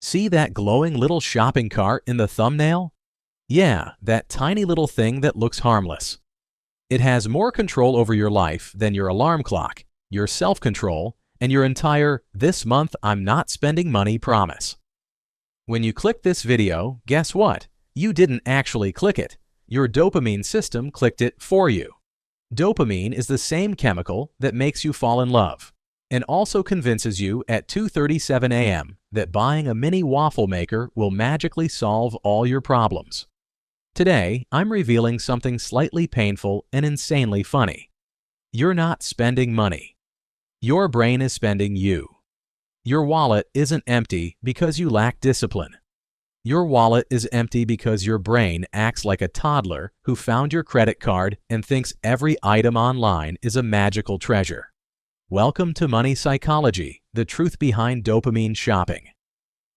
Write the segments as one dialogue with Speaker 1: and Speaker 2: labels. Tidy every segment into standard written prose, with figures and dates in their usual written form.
Speaker 1: See that glowing little shopping cart in the thumbnail? Yeah, that tiny little thing that looks harmless. It has more control over your life than your alarm clock, your self-control, and your entire "this month I'm not spending money" promise. When you click this video, guess what? You didn't actually click it. Your dopamine system clicked it for you. Dopamine is the same chemical that makes you fall in love and also convinces you at 2:37 a.m. that buying a mini waffle maker will magically solve all your problems. Today, I'm revealing something slightly painful and insanely funny. You're not spending money. Your brain is spending you. Your wallet isn't empty because you lack discipline. Your wallet is empty because your brain acts like a toddler who found your credit card and thinks every item online is a magical treasure. Welcome to Money Psychology, the truth behind dopamine shopping.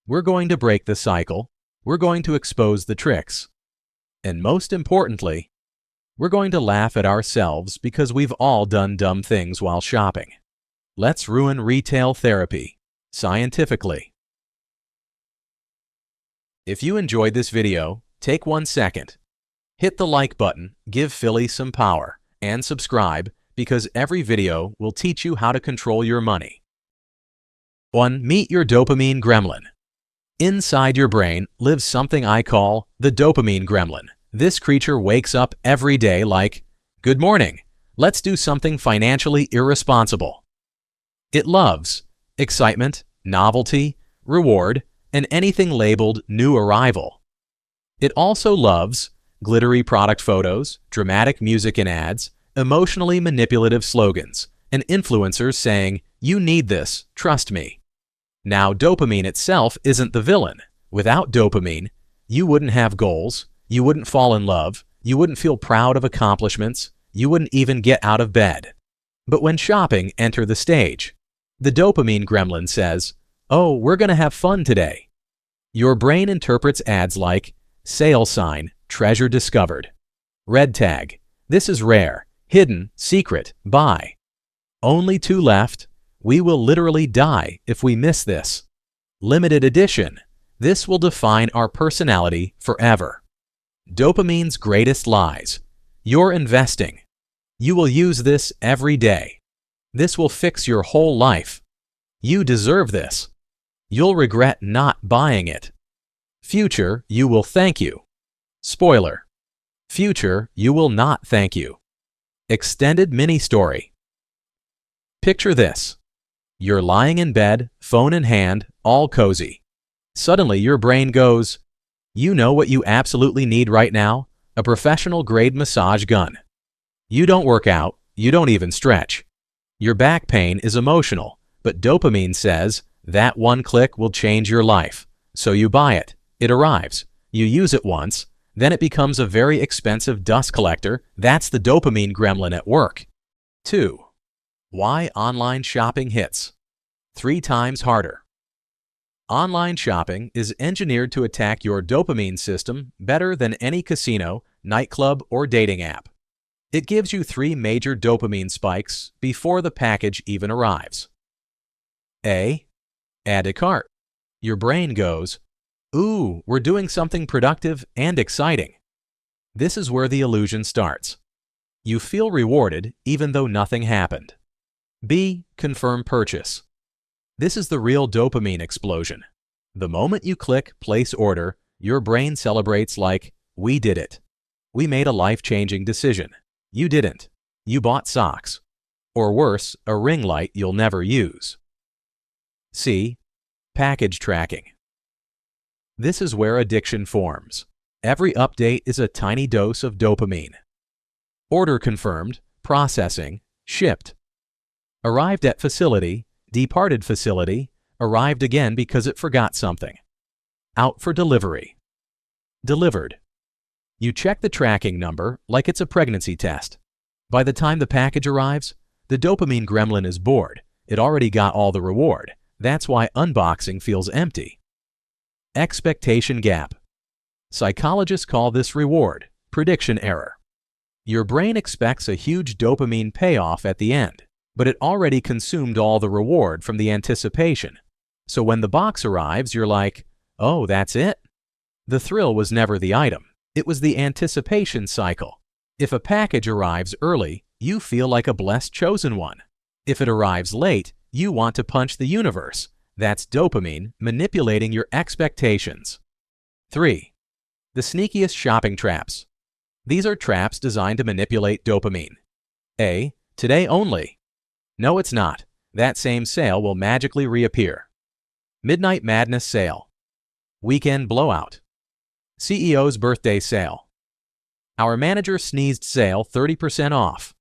Speaker 1: We're going to break the cycle. We're going to expose the tricks. And most importantly, we're going to laugh at ourselves because we've all done dumb things while shopping. Let's ruin retail therapy, scientifically. If you enjoyed this video, take 1 second. Hit the like button, give Philly some power, and subscribe because every video will teach you how to control your money. 1. Meet your dopamine gremlin. Inside your brain lives something I call the dopamine gremlin. This creature wakes up every day like, "Good morning, let's do something financially irresponsible." It loves excitement, novelty, reward, and anything labeled new arrival. It also loves glittery product photos, dramatic music and ads, emotionally manipulative slogans, and influencers saying, "You need this, trust me." Now, dopamine itself isn't the villain. Without dopamine, you wouldn't have goals, you wouldn't fall in love, you wouldn't feel proud of accomplishments, you wouldn't even get out of bed. But when shopping entered the stage, the dopamine gremlin says, "Oh, we're going to have fun today." Your brain interprets ads like sale sign, treasure discovered, red tag, this is rare, hidden, secret, buy. Only 2 left. We will literally die if we miss this. Limited edition. This will define our personality forever. Dopamine's greatest lies. You're investing. You will use this every day. This will fix your whole life. You deserve this. You'll regret not buying it. Future, you will thank you. Spoiler. Future, you will not thank you. Extended mini story. Picture this. You're lying in bed, phone in hand, all cozy. Suddenly your brain goes, "You know what you absolutely need right now? A professional grade massage gun." You don't work out, you don't even stretch. Your back pain is emotional, but dopamine says that one click will change your life. So you buy it, it arrives, you use it once, then it becomes a very expensive dust collector. That's the dopamine gremlin at work. 2. Why online shopping hits 3 times harder. Online shopping is engineered to attack your dopamine system better than any casino, nightclub, or dating app. It gives you 3 major dopamine spikes before the package even arrives. A. Add to cart. Your brain goes, "Ooh, we're doing something productive and exciting." This is where the illusion starts. You feel rewarded even though nothing happened. B. Confirm purchase. This is the real dopamine explosion. The moment you click place order, your brain celebrates like, "We did it. We made a life-changing decision." You didn't. You bought socks. Or worse, a ring light you'll never use. C. Package tracking. This is where addiction forms. Every update is a tiny dose of dopamine. Order confirmed, processing, shipped. Arrived at facility, departed facility, arrived again because it forgot something. Out for delivery. Delivered. You check the tracking number like it's a pregnancy test. By the time the package arrives, the dopamine gremlin is bored. It already got all the reward. That's why unboxing feels empty. Expectation gap. Psychologists call this reward prediction error. Your brain expects a huge dopamine payoff at the end, but it already consumed all the reward from the anticipation. So when the box arrives, you're like, Oh, that's it? The thrill was never the item. It was the anticipation cycle. If a package arrives early, you feel like a blessed chosen one. If it arrives late, you want to punch the universe. That's dopamine manipulating your expectations. 3. The sneakiest shopping traps. These are traps designed to manipulate dopamine. A. Today only. No, it's not. That same sale will magically reappear. Midnight Madness Sale. Weekend Blowout. CEO's Birthday Sale. Our manager sneezed sale 30% off.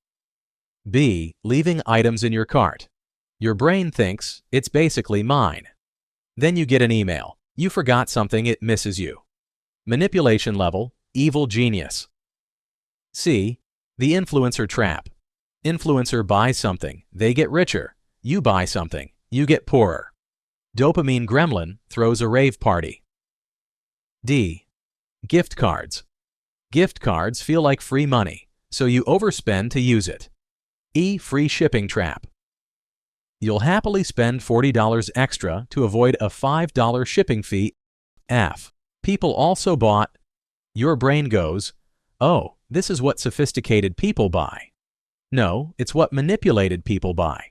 Speaker 1: B. Leaving items in your cart. Your brain thinks it's basically mine. Then you get an email. You forgot something, it misses you. Manipulation level, evil genius. C. The influencer trap. Influencer buys something, they get richer. You buy something, you get poorer. Dopamine Gremlin throws a rave party. D. Gift cards. Gift cards feel like free money, so you overspend to use it. E. Free shipping trap. You'll happily spend $40 extra to avoid a $5 shipping fee. F. People also bought. Your brain goes, oh, this is what sophisticated people buy. No, it's what manipulated people buy.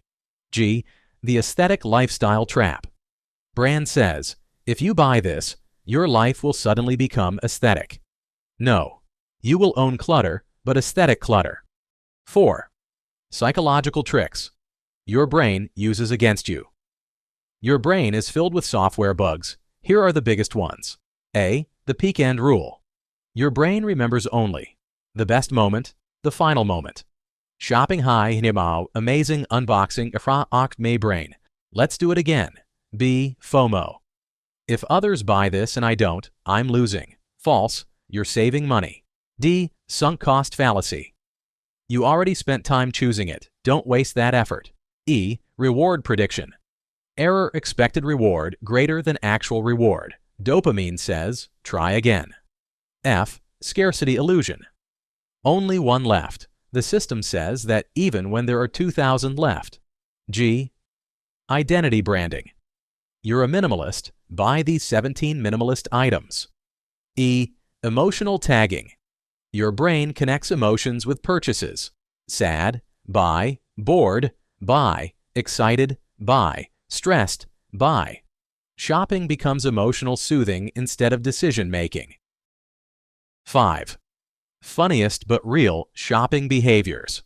Speaker 1: G. The aesthetic lifestyle trap. Brand says, if you buy this, your life will suddenly become aesthetic. No, you will own clutter, but aesthetic clutter. 4. Psychological tricks. Your brain uses against you. Your brain is filled with software bugs. Here are the biggest ones. A. The peak end rule. Your brain remembers only the best moment, the final moment. Shopping high hinimao, amazing unboxing ifra oct may brain. Let's do it again. B. FOMO. If others buy this and I don't, I'm losing. False, you're saving money. D. Sunk cost fallacy. You already spent time choosing it. Don't waste that effort. E. Reward prediction. Error, expected reward greater than actual reward. Dopamine says, try again. F. Scarcity illusion. Only one left. The system says that even when there are 2,000 left. G. Identity branding. You're a minimalist. Buy these 17 minimalist items. E. Emotional tagging. Your brain connects emotions with purchases. Sad, buy. Bored, buy. Excited, buy. Stressed, buy. Shopping becomes emotional soothing instead of decision-making. 5. Funniest but real shopping behaviors.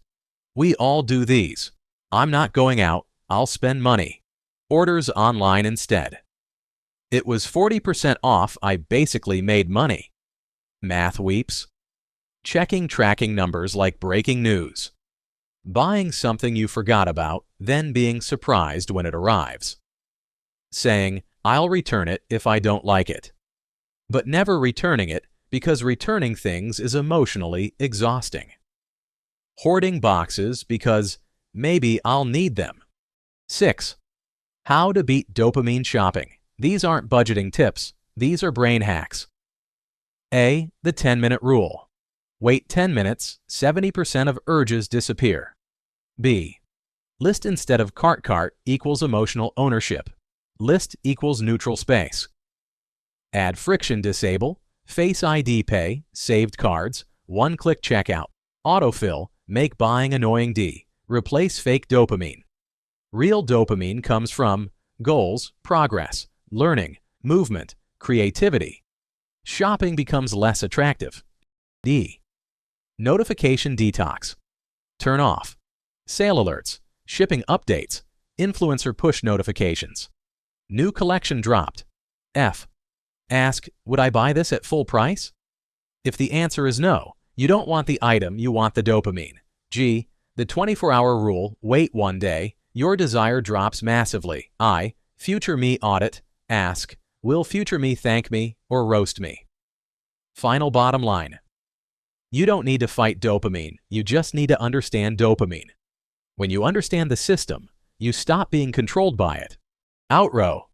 Speaker 1: We all do these. I'm not going out, I'll spend money. Orders online instead. It was 40% off, I basically made money. Math weeps. Checking tracking numbers like breaking news. Buying something you forgot about, then being surprised when it arrives. Saying, I'll return it if I don't like it. But never returning it because returning things is emotionally exhausting. Hoarding boxes because maybe I'll need them. 6. How to beat dopamine shopping. These aren't budgeting tips, these are brain hacks. A. The 10-minute rule. Wait 10 minutes, 70% of urges disappear. B. List instead of cart equals emotional ownership. List equals neutral space. Add friction disable, Face ID pay, saved cards, one-click checkout, autofill, make buying annoying. D. Replace fake dopamine. Real dopamine comes from goals, progress, learning, movement, creativity. Shopping becomes less attractive. D. Notification detox. Turn off sale alerts, shipping updates, influencer push notifications. New collection dropped. F. Ask, would I buy this at full price? If the answer is no, you don't want the item, you want the dopamine. G. The 24-hour rule, wait one day, your desire drops massively. I. Future me audit, ask, will future me thank me or roast me? Final bottom line. You don't need to fight dopamine, you just need to understand dopamine. When you understand the system, you stop being controlled by it. Outrow.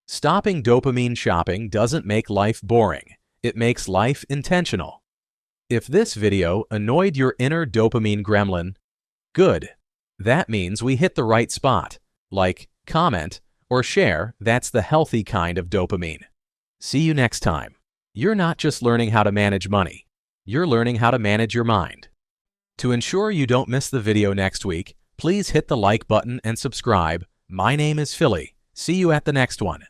Speaker 1: Stopping dopamine shopping doesn't make life boring, it makes life intentional. If this video annoyed your inner dopamine gremlin, good. That means we hit the right spot. Like, comment, or share, that's the healthy kind of dopamine. See you next time. You're not just learning how to manage money. You're learning how to manage your mind. To ensure you don't miss the video next week, please hit the like button and subscribe. My name is Philly. See you at the next one.